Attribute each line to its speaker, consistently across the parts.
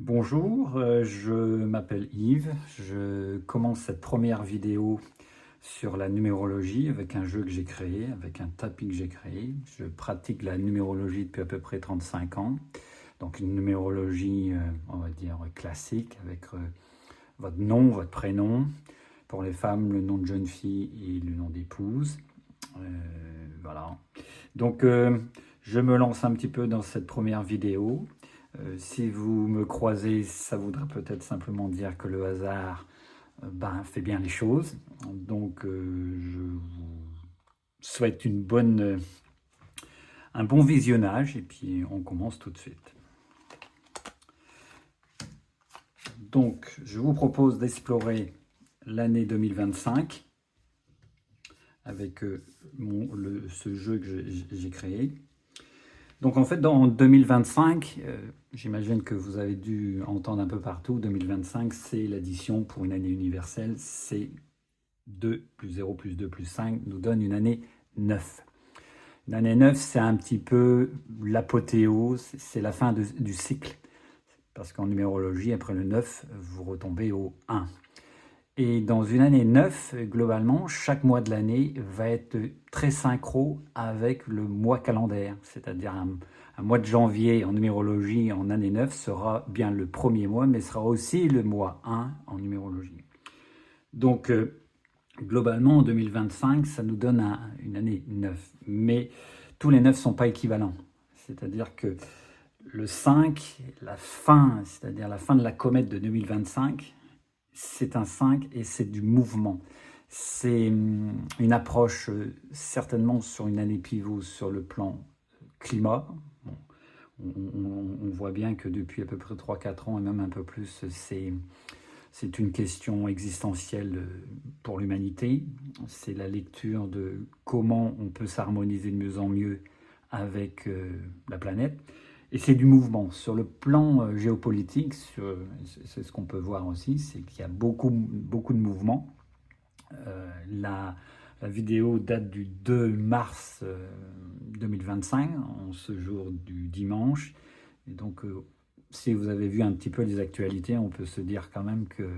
Speaker 1: Bonjour, je m'appelle Yves. Je commence cette première vidéo sur la numérologie avec un jeu que j'ai créé, avec un tapis que j'ai créé. Je pratique la numérologie depuis à peu près 35 ans. Donc une numérologie, on va dire, classique, avec votre nom, votre prénom. Pour les femmes, le nom de jeune fille et le nom d'épouse. Voilà. Donc je me lance un petit peu dans cette première vidéo. Si vous me croisez, ça voudrait peut-être simplement dire que le hasard fait bien les choses. Donc je vous souhaite un bon visionnage et puis on commence tout de suite. Donc je vous propose d'explorer l'année 2025 avec ce jeu que j'ai créé. Donc en fait, dans 2025, j'imagine que vous avez dû entendre un peu partout, 2025, c'est l'addition pour une année universelle, c'est 2 plus 0 plus 2 plus 5 nous donne une année 9. Une année 9, c'est un petit peu l'apothéose, c'est la fin du cycle. Parce qu'en numérologie, après le 9, vous retombez au 1. Et dans une année 9, globalement, chaque mois de l'année va être très synchro avec le mois calendaire. C'est-à-dire un mois de janvier en numérologie en année 9 sera bien le premier mois, mais sera aussi le mois 1 en numérologie. Donc, globalement, en 2025, ça nous donne une année 9. Mais tous les 9 ne sont pas équivalents. C'est-à-dire que le 5, la fin, c'est-à-dire la fin de la comète de 2025, c'est un 5 et c'est du mouvement. C'est une approche certainement sur une année pivot sur le plan climat. Bon, on voit bien que depuis à peu près 3-4 ans et même un peu plus, c'est une question existentielle pour l'humanité. C'est la lecture de comment on peut s'harmoniser de mieux en mieux avec la planète. Et c'est du mouvement. Sur le plan géopolitique, c'est ce qu'on peut voir aussi, c'est qu'il y a beaucoup de mouvements. La vidéo date du 2 mars 2025, en ce jour du dimanche. Et donc, si vous avez vu un petit peu les actualités, on peut se dire quand même que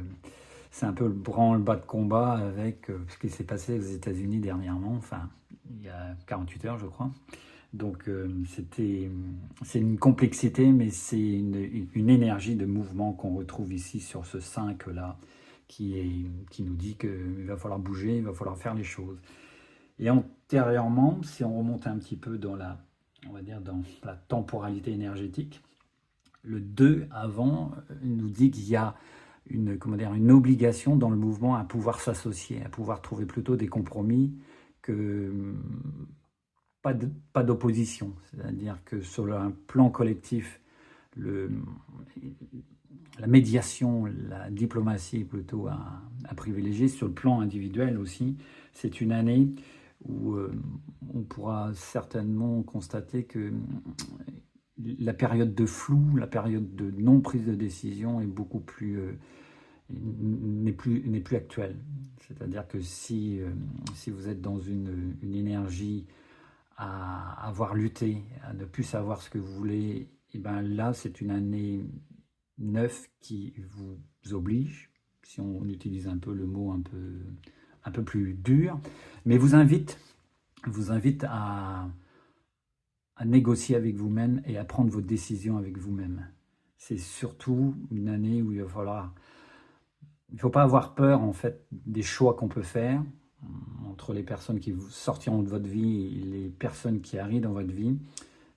Speaker 1: c'est un peu le branle-bas de combat avec ce qui s'est passé aux États-Unis dernièrement, enfin, il y a 48 heures, je crois. Donc c'est une complexité, mais c'est une énergie de mouvement qu'on retrouve ici sur ce 5-là, qui nous dit qu'il va falloir bouger, il va falloir faire les choses. Et antérieurement, si on remonte un petit peu on va dire dans la temporalité énergétique, le 2 avant nous dit qu'il y a une obligation dans le mouvement à pouvoir s'associer, à pouvoir trouver plutôt des compromis que pas d'opposition. C'est-à-dire que sur un plan collectif, la médiation, la diplomatie est plutôt à privilégier. Sur le plan individuel aussi, c'est une année où on pourra certainement constater que la période de flou, la période de non-prise de décision est beaucoup plus n'est plus actuelle. C'est-à-dire que si vous êtes dans une énergie à avoir lutté, à ne plus savoir ce que vous voulez, et bien là, c'est une année 9 qui vous oblige, si on utilise un peu le mot un peu plus dur, mais vous invite à négocier avec vous-même et à prendre vos décisions avec vous-même. C'est surtout une année où il va falloir... Il ne faut pas avoir peur, en fait, des choix qu'on peut faire entre les personnes qui sortiront de votre vie et les personnes qui arrivent dans votre vie.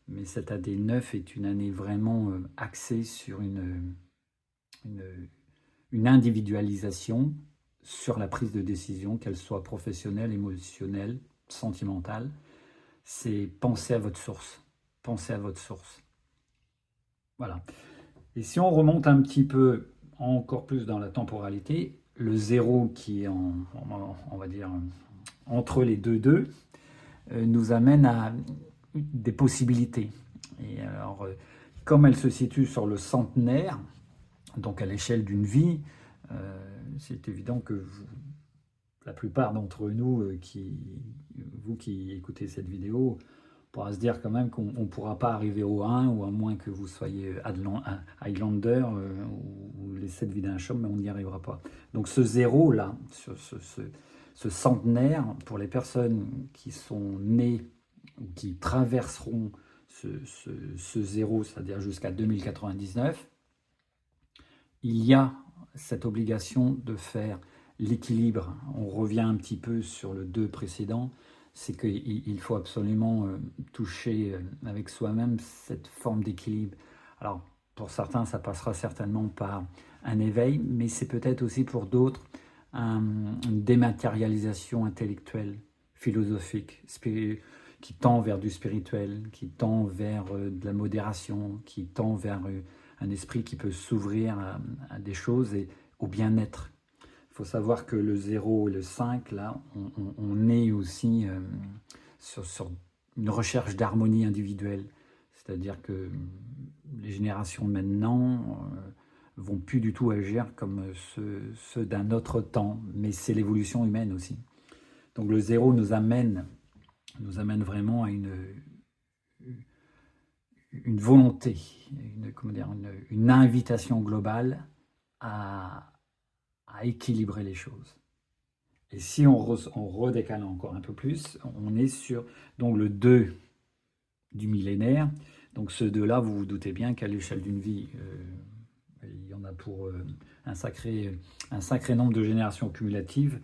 Speaker 1: Mais cette année 9 est une année vraiment axée sur une individualisation sur la prise de décision, qu'elle soit professionnelle, émotionnelle, sentimentale. C'est penser à votre source. Pensez à votre source. Voilà. Et si on remonte un petit peu encore plus dans la temporalité, le 0 qui est on va dire entre les deux nous amène à des possibilités. Et alors, comme elle se situe sur le centenaire, donc à l'échelle d'une vie, c'est évident que la plupart d'entre nous, vous qui écoutez cette vidéo, pourra se dire quand même qu'on ne pourra pas arriver au 1, ou à moins que vous soyez Highlander ou les 7 vies d'un chaume, mais on n'y arrivera pas. Donc ce zéro là, ce centenaire, pour les personnes qui sont nées ou qui traverseront ce zéro, c'est-à-dire jusqu'à 2099, il y a cette obligation de faire l'équilibre. On revient un petit peu sur le 2 précédent, c'est qu'il faut absolument toucher avec soi-même cette forme d'équilibre. Alors, pour certains, ça passera certainement par un éveil, mais c'est peut-être aussi pour d'autres une dématérialisation intellectuelle, philosophique, qui tend vers du spirituel, qui tend vers de la modération, qui tend vers un esprit qui peut s'ouvrir à des choses et au bien-être. Il faut savoir que le 0 et le 5, là, on est aussi sur une recherche d'harmonie individuelle. C'est-à-dire que les générations maintenant vont plus du tout agir comme ceux d'un autre temps, mais c'est l'évolution humaine aussi. Donc le 0 nous amène vraiment à une volonté, une invitation globale à équilibrer les choses. Et si on redécale encore un peu plus, on est sur donc le 2 du millénaire. Donc ce 2-là, vous vous doutez bien qu'à l'échelle d'une vie, il y en a pour un sacré nombre de générations cumulatives,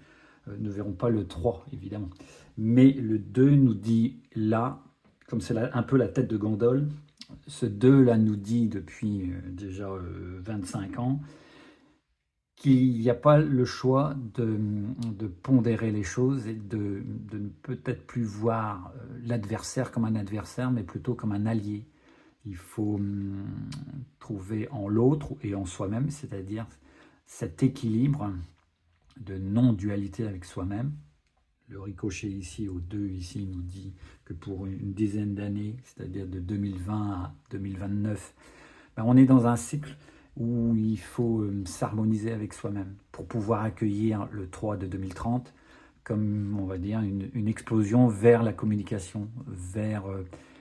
Speaker 1: ne verront pas le 3, évidemment. Mais le 2 nous dit là, comme c'est un peu la tête de gondole, ce 2-là nous dit depuis déjà 25 ans qu'il n'y a pas le choix de pondérer les choses et de ne peut-être plus voir l'adversaire comme un adversaire, mais plutôt comme un allié. Il faut trouver en l'autre et en soi-même, c'est-à-dire cet équilibre de non-dualité avec soi-même. Le ricochet ici, au 2 ici, nous dit que pour une dizaine d'années, c'est-à-dire de 2020 à 2029, on est dans un cycle où il faut s'harmoniser avec soi-même pour pouvoir accueillir le 3 de 2030 comme, on va dire, une explosion vers la communication, vers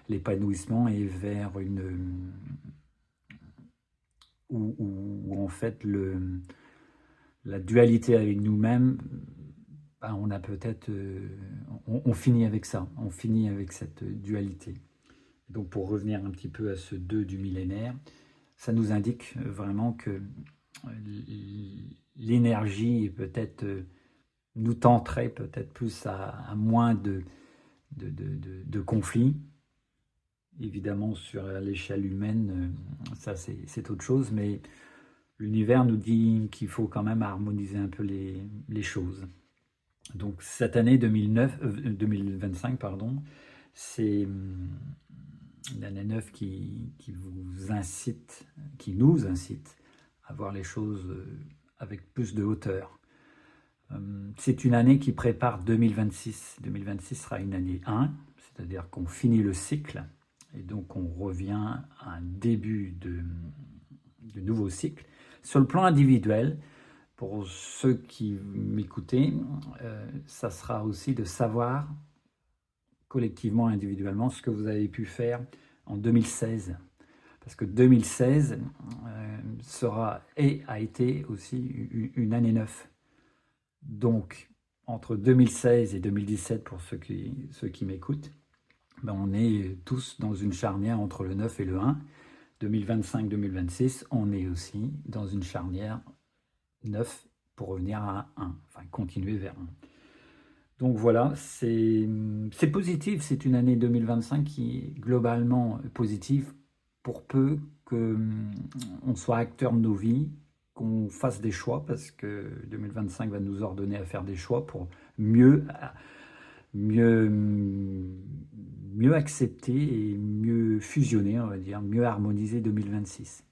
Speaker 1: l'épanouissement et vers où en fait la dualité avec nous-mêmes, on a peut-être, on finit avec ça, on finit avec cette dualité. Donc pour revenir un petit peu à ce 2 du millénaire, ça nous indique vraiment que l'énergie peut-être nous tenterait peut-être plus à moins de conflits. Évidemment, sur l'échelle humaine, ça c'est autre chose, mais l'univers nous dit qu'il faut quand même harmoniser un peu les choses. Donc cette année 2025, c'est l'année 9 qui nous incite à voir les choses avec plus de hauteur. C'est une année qui prépare 2026. 2026 sera une année 1, c'est-à-dire qu'on finit le cycle et donc on revient à un début de nouveau cycle. Sur le plan individuel, pour ceux qui m'écoutaient, ça sera aussi de savoir collectivement, individuellement, ce que vous avez pu faire en 2016. Parce que 2016 a été aussi une année 9. Donc, entre 2016 et 2017, pour ceux qui m'écoutent, on est tous dans une charnière entre le 9 et le 1. 2025-2026, on est aussi dans une charnière 9 pour revenir à 1, enfin continuer vers 1. Donc voilà, c'est positif, c'est une année 2025 qui est globalement positive pour peu qu'on soit acteur de nos vies, qu'on fasse des choix, parce que 2025 va nous ordonner à faire des choix pour mieux accepter et mieux fusionner, on va dire, mieux harmoniser 2026.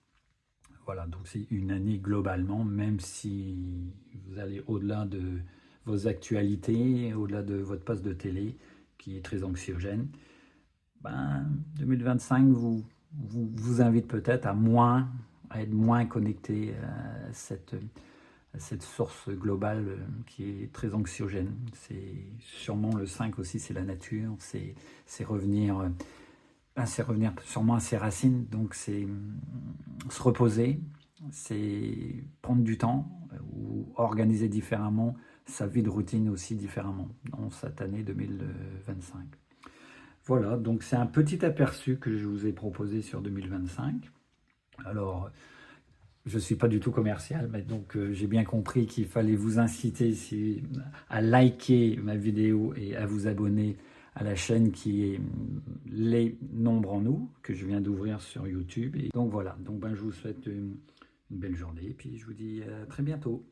Speaker 1: Voilà, donc c'est une année globalement, même si vous allez au-delà de vos actualités, au-delà de votre poste de télé, qui est très anxiogène, 2025 vous invite peut-être à être moins connecté cette source globale qui est très anxiogène. C'est sûrement le 5 aussi, c'est la nature, c'est revenir, c'est revenir sûrement à ses racines, donc c'est se reposer, c'est prendre du temps ou organiser différemment sa vie de routine aussi différemment dans cette année 2025. Voilà, donc c'est un petit aperçu que je vous ai proposé sur 2025. Alors, je ne suis pas du tout commercial, mais donc j'ai bien compris qu'il fallait vous inciter à liker ma vidéo et à vous abonner à la chaîne qui est Les Nombres en Nous, que je viens d'ouvrir sur YouTube. Et donc voilà, donc, je vous souhaite une belle journée et puis je vous dis à très bientôt.